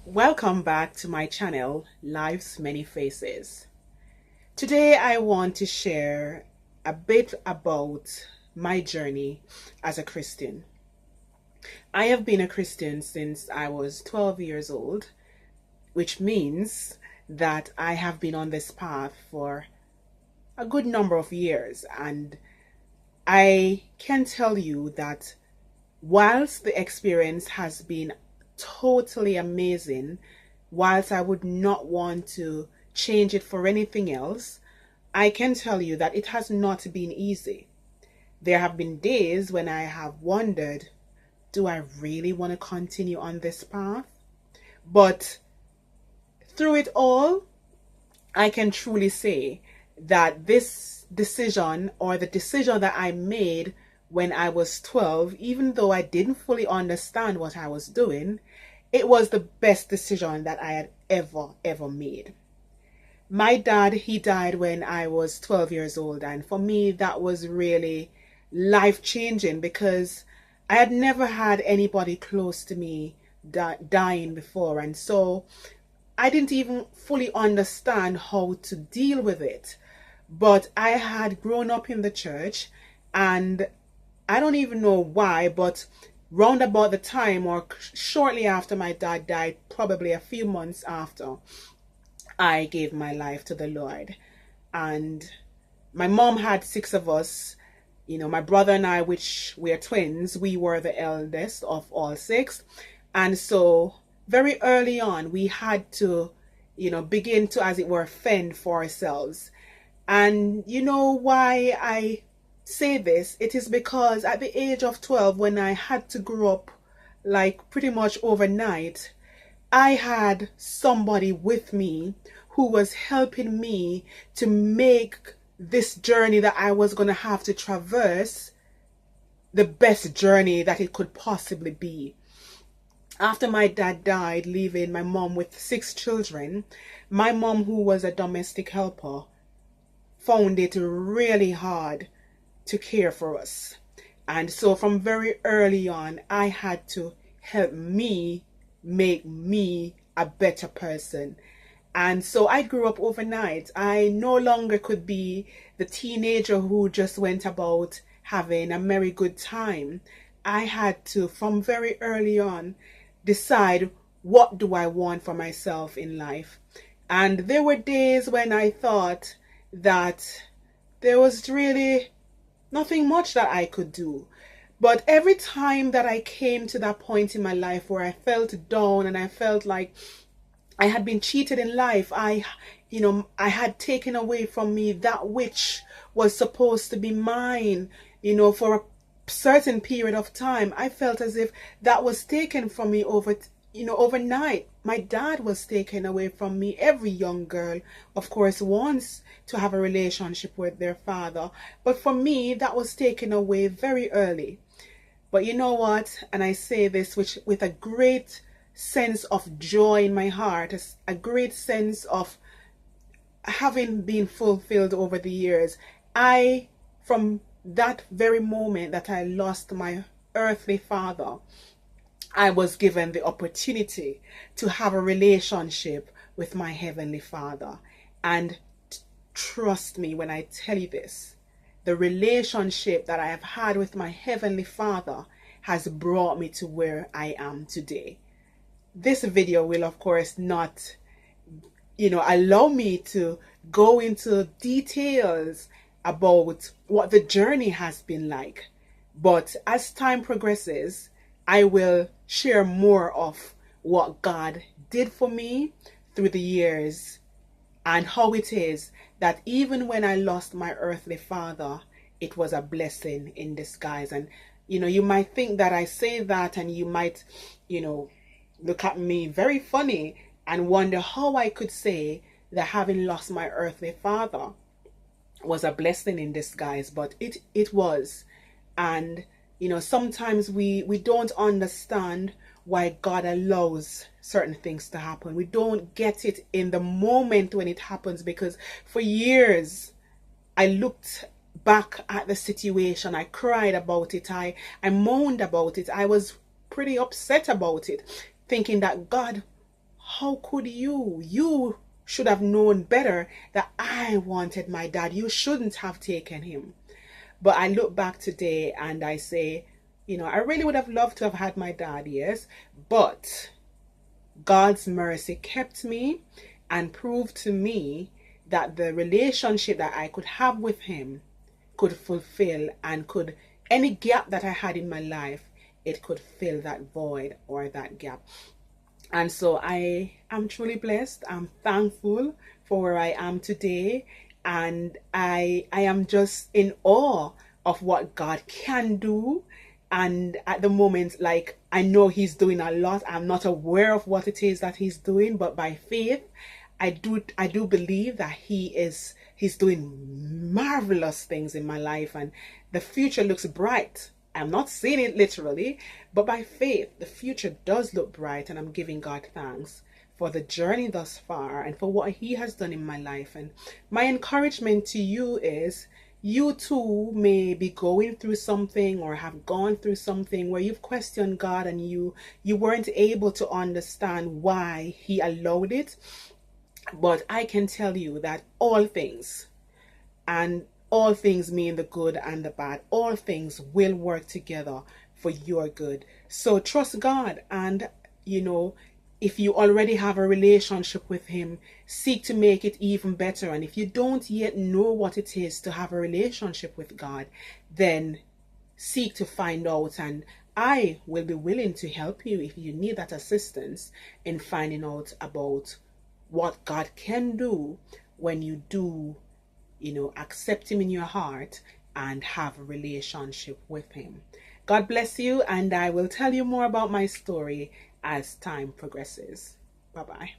Welcome back to my channel, Life's Many Faces. Today I want to share a bit about my journey as a Christian. I have been a Christian since I was 12 years old, which means that I have been on this path for a good number of years, and I can tell you that whilst the experience has been totally amazing, whilst I would not want to change it for anything else, I can tell you that it has not been easy. There have been days when I have wondered, do I really want to continue on this path? But through it all, I can truly say that this decision, or the decision that I made when I was 12, even though I didn't fully understand what I was doing, it was the best decision that I had ever made. My dad, he died when I was 12 years old, and for me that was really life-changing because I had never had anybody close to me dying before, and so I didn't even fully understand how to deal with it. But I had grown up in the church, and I don't even know why, but round about the time or shortly after my dad died, probably a few months after, I gave my life to the Lord. And my mom had six of us. My brother and I, which we are twins, we were the eldest of all six. And so very early on, we had to, begin to, as it were, fend for ourselves. And you know why I say this? It is because at the age of 12, when I had to grow up like pretty much overnight, I had somebody with me who was helping me to make this journey that I was going to have to traverse the best journey that it could possibly be. After my dad died, leaving my mom with six children, my mom, who was a domestic helper, found it really hard to care for us. And so from very early on, I had to help me make me a better person. And so I grew up overnight. I no longer could be the teenager who just went about having a merry good time. I had to, from very early on, decide, what do I want for myself in life? And there were days when I thought that there was really nothing much that I could do. But every time that I came to that point in my life where I felt down and I felt like I had been cheated in life, I had taken away from me that which was supposed to be mine, for a certain period of time. I felt as if that was taken from me overnight. My dad was taken away from me. Every young girl, of course, wants to have a relationship with their father. But for me, that was taken away very early. But you know what? And I say this with a great sense of joy in my heart, a great sense of having been fulfilled over the years. From that very moment that I lost my earthly father, I was given the opportunity to have a relationship with my Heavenly Father. And trust me when I tell you this, the relationship that I have had with my Heavenly Father has brought me to where I am today. This video will, of course, not, allow me to go into details about what the journey has been like. But as time progresses, I will share more of what God did for me through the years, and how it is that even when I lost my earthly father, it was a blessing in disguise. And you might think that I say that, and you might look at me very funny and wonder how I could say that having lost my earthly father was a blessing in disguise. But it was. And sometimes we don't understand why God allows certain things to happen. We don't get it in the moment when it happens, because for years I looked back at the situation, I cried about it, I moaned about it, I was pretty upset about it, thinking that, God, how could you? You should have known better that I wanted my dad. You shouldn't have taken him. But I look back today and I say, I really would have loved to have had my dad, yes, but God's mercy kept me and proved to me that the relationship that I could have with him could fulfill and could, any gap that I had in my life, it could fill that void or that gap. And so I am truly blessed. I'm thankful for where I am today. And I am just in awe of what God can do. And at the moment, like, I know he's doing a lot. I'm not aware of what it is that he's doing, but by faith, I do believe that he's doing marvelous things in my life, and the future looks bright. I'm not saying it literally, but by faith, the future does look bright, and I'm giving God thanks for the journey thus far and for what he has done in my life. And my encouragement to you is, you too may be going through something or have gone through something where you've questioned God and you weren't able to understand why he allowed it. But I can tell you that all things, and all things mean the good and the bad, all things will work together for your good. So trust God, and if you already have a relationship with him, seek to make it even better. And if you don't yet know what it is to have a relationship with God, then seek to find out, and I will be willing to help you if you need that assistance in finding out about what God can do when you do, accept him in your heart and have a relationship with him. God bless you, and I will tell you more about my story as time progresses. Bye-bye.